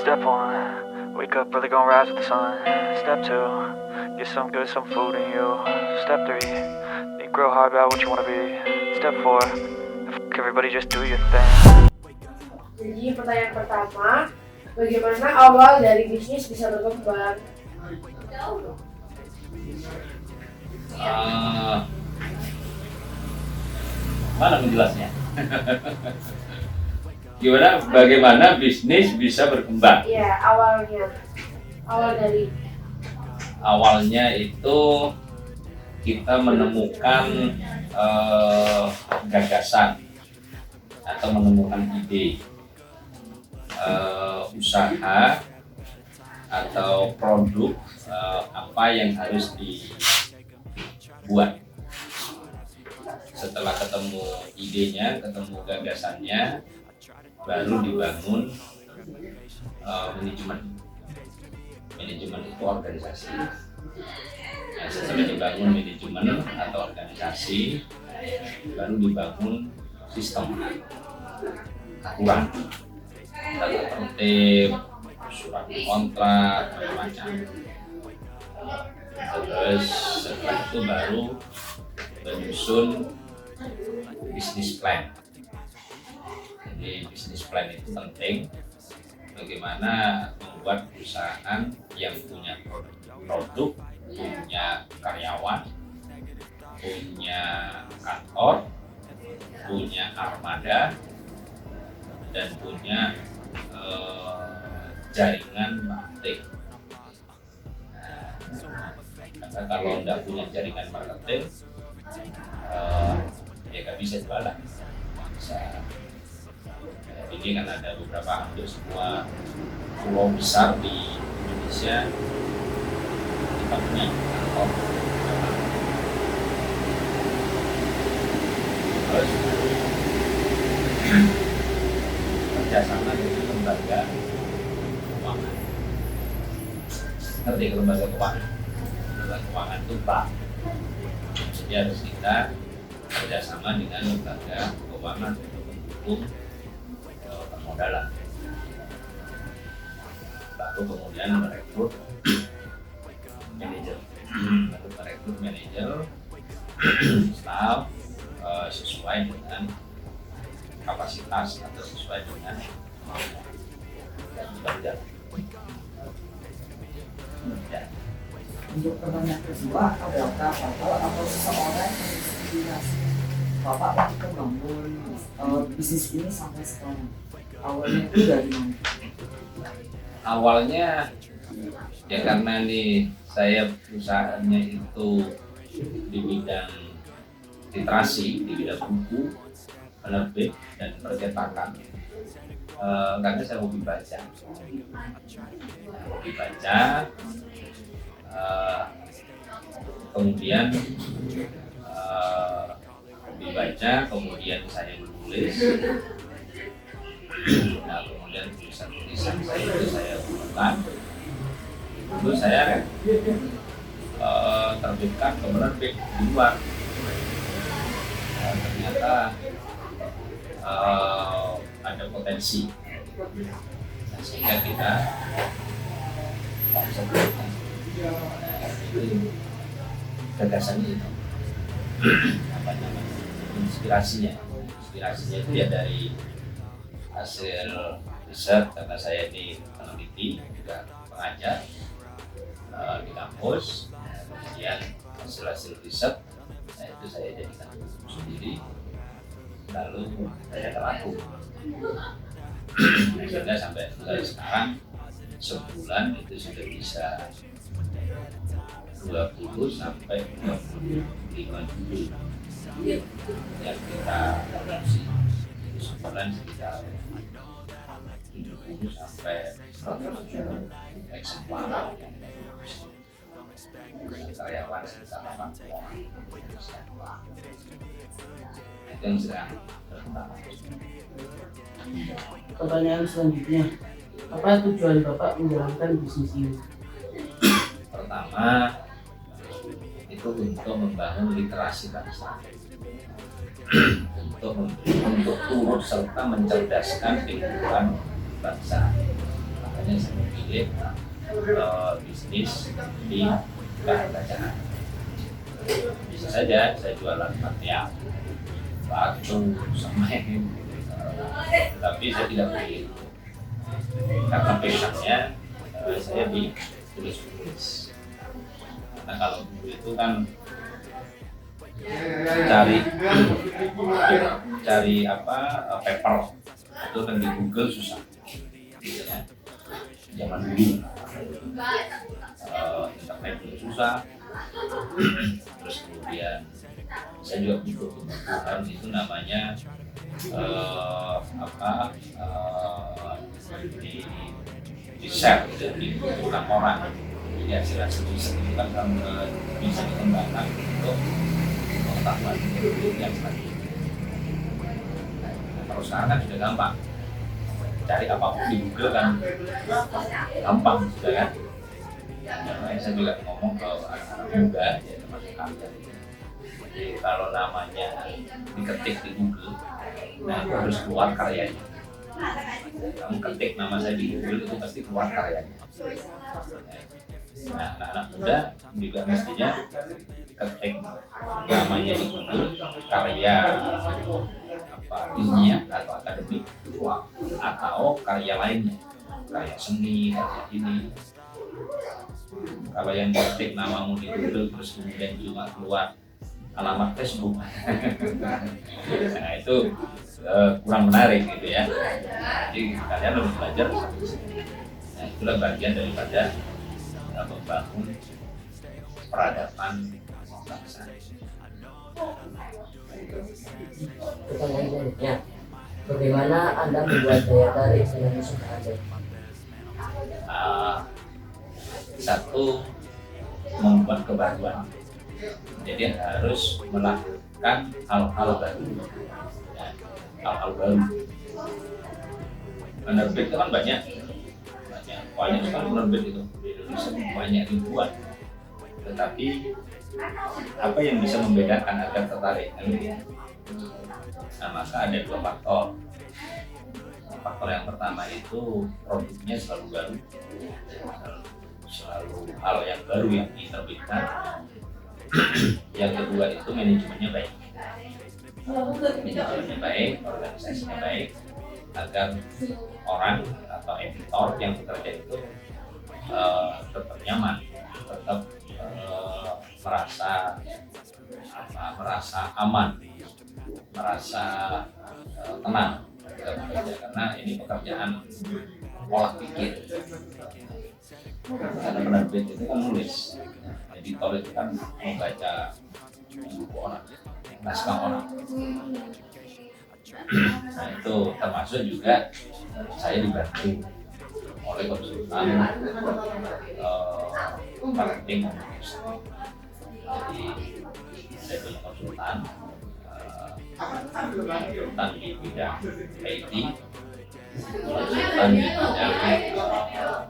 Step one, wake up early, gonna rise with the sun. Step two, get some good, some food in you. Step three, think real hard about what you wanna be. Step four, everybody just do your thing. Jadi pertanyaan pertama, bagaimana awal dari bisnis bisa berkembang? Mana menjelasnya? Gimana? Bagaimana bisnis bisa berkembang? Iya, awalnya itu kita menemukan gagasan atau menemukan ide usaha atau produk apa yang harus dibuat. Setelah ketemu idenya, ketemu gagasannya, baru dibangun manajemen itu organisasi. Nah, setelah dibangun manajemen atau organisasi, baru dibangun sistem aturan, tata tertib, surat kontrak, macam-macam. Terus setelah itu baru menyusun bisnis plan. Jadi bisnis plan itu penting, bagaimana membuat perusahaan yang punya produk, punya karyawan, punya kantor, punya armada, dan punya jaringan marketing. Karena kalau tidak punya jaringan marketing, ya nggak bisa jualan. Ini kan ada beberapa hampir semua pulau besar di Indonesia kita punya kantor. Terus kerjasama dengan lembaga keuangan. Ngerti lembaga keuangan? Lembaga keuangan itu bank. Jadi harus kita kerjasama dengan lembaga keuangan untuk mendukung permodalan. Lalu kemudian merekrut manajer, staff sesuai dengan kapasitas atau sesuai dengan kemampuan dan bekerja. Ya. Untuk pertanyaan kedua, apakah Bapak atau seseorang yang menginspirasi Bapak untuk membangun bisnis ini sampai sekarang? Awalnya itu dari mana? Awalnya ya karena nih saya perusahaannya itu di bidang literasi, di bidang buku, penerbit dan percetakan. Karena saya hobi baca, kemudian kemudian saya menulis. Nah, kemudian tulisan saya itu saya bukukan. Dulu saya terbitkan ke penerbit di luar. Ternyata ada potensi, nah, sehingga kita bisa berikan. Itu gagasannya itu apa namanya, inspirasinya itu ya dari hasil riset, karena saya ini peneliti juga pengajar di kampus. Kemudian hasil riset, nah itu saya jadikan sendiri, lalu saya terapkan. Sehingga sampai sekarang sebulan itu sudah bisa 20 sampai 25 judul yang kita produksi. Itu sebulan sekitar 70 sampai 100 eksemplar yang diproduksi. Karyawan sekitar 80 orang. Itu yang sedang berkembang. Pertanyaan selanjutnya, apa tujuan Bapak menjalankan bisnis ini? Pertama, itu untuk membangun literasi bangsa, untuk turut serta mencerdaskan kehidupan bangsa. makanya saya memilih bisnis di kerajaan. Bisa saja saya jualan material, batu, semen, tapi saya tidak pilih karena passionnya saya di tulis. Karena kalau itu kan cari paper itu kan di Google susah, gitu ya. Zaman dulu internet juga susah. Terus kemudian saya juga butuh kebutuhan itu namanya di share gitu, dibutuhkan orang. Jadi hasil tulisan itu kan bisa dikembangkan untuk pengetahuan yang selanjutnya. Kalau sekarang kan sudah gampang, cari apapun di Google kan gampang sudah kan. Makanya saya juga ngomong ke anak-anak muda ya, termasuk kalian. Jadi kalau namanya diketik di Google, nah itu harus keluar karyanya. Kamu ketik nama saya di Google itu pasti keluar karyanya. Nah, anak-anak muda juga mestinya ketik namanya di Google, karya ilmiah atau akademik atau karya lainnya, karya seni, karya ini. Kalau yang ketik namamu di Google terus kemudian cuma keluar alamat Facebook, nah itu kurang menarik gitu ya. Jadi kalian harus belajar. Nah itulah bagian daripada membangun peradaban bangsa. Pertanyaan selanjutnya, bagaimana Anda membuat daya tarik dengan usaha Anda? Satu, membuat kebaruan. Jadi harus melakukan hal-hal baru. Ya, hal-hal baru. Penerbit itu kan banyak sekali penerbit itu di Indonesia, banyak ribuan. Tetapi apa yang bisa membedakan agar tertarik? Nah, maka ada dua faktor. Faktor yang pertama itu produknya selalu baru, selalu hal yang baru yang diterbitkan. Yang kedua itu manajemennya baik, organisasinya baik, agar orang atau editor yang bekerja itu tetap nyaman, tetap merasa aman, merasa tenang bekerja, karena ini pekerjaan olah pikir. Karena penerbit itu kan nulis, editor itu kan membaca buku orang, naskah orang. Nah itu termasuk juga saya dibantu oleh konsultan marketing komunikasi. Jadi saya punya konsultan di bidang IT, konsultan di bidang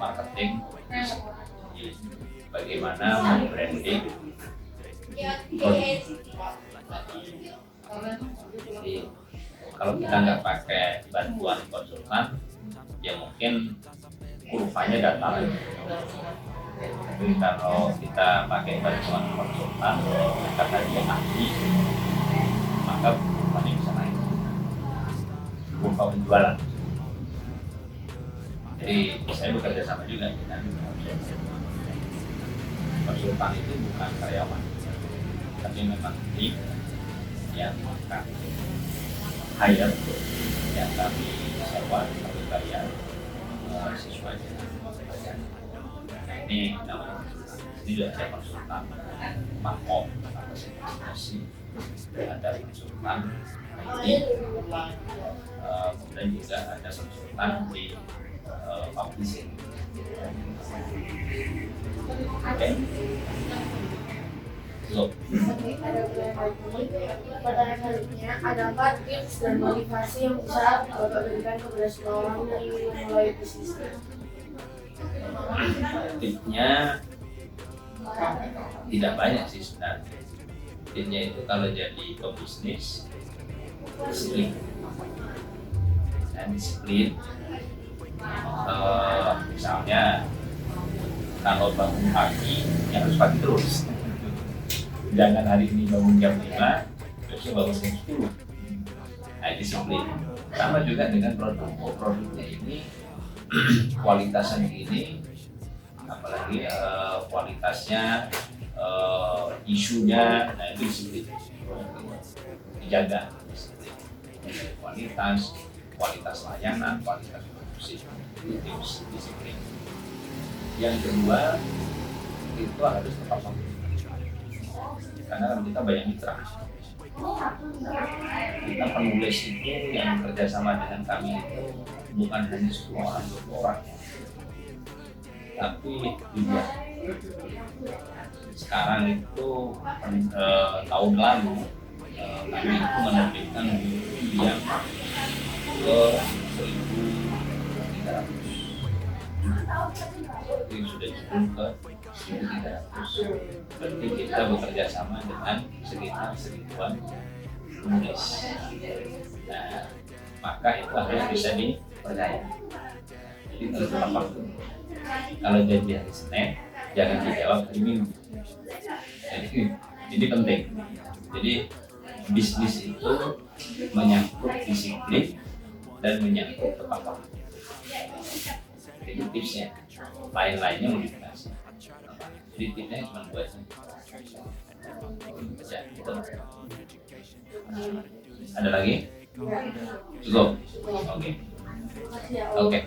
marketing, bagaimana membranding produk. Jadi kalau kita nggak pakai bantuan konsultan, ya mungkin kurvanya datar. Tapi kalau kita pakai bantuan konsultan, karena dia ahli, maka kurvanya bisa naik. Kurva penjualan. Jadi saya bekerja sama juga dengan konsultan itu bukan karyawan, tapi memang tim yang akan hire, yang kami sewa, kami bayar sesuai dengan pekerjaan. Nah ini namanya konsultan. Ini juga ada konsultan makom atau sertifikasi, ada konsultan IT, kemudian juga ada konsultan di publishing. Oke. Pertanyaan selanjutnya, adakah tips dan motivasi yang bisa Bapak berikan kepada seseorang yang ingin memulai bisnis? Tipsnya tidak banyak sih sebenarnya. Tipsnya itu kalau jadi pebisnis, disiplin. Dan disiplin Misalnya kalau bangun pagi, ya harus pagi terus. Jangan hari ini bangun jam 5, besok bangun jam 10. Nah, disiplin. Sama juga dengan produknya ini, kualitasnya ini, apalagi kualitasnya, isunya, nah itu disiplin. Dijaga disiplin. Kualitas layanan, kualitas produksi, itu disiplin. Yang kedua, itu harus tepat waktu. Karena kan kita banyak mitra. Kita penulis itu yang kerjasama dengan kami itu bukan hanya 10 orang, 20 orang, tapi juga sekarang itu tahun lalu kami itu menerbitkan buku yang ke 1.300. Itu sudah jumlah ke 1.300. Berarti kita bekerja sama dengan sekitar 1.000-an penulis. Nah, maka itu harus bisa dipercaya. Jadi harus tepat waktu. Kalau janji hari Senin, jangan dijawab hari Minggu. Jadi ini penting. Jadi bisnis itu menyangkut disiplin dan menyangkut tepat waktu. Itu tipsnya. Lain-lainnya modifikasi. Jadi tipsnya cuma buat ya, gitu. Ada lagi? Cukup? Oke. Makasih ya. Oke.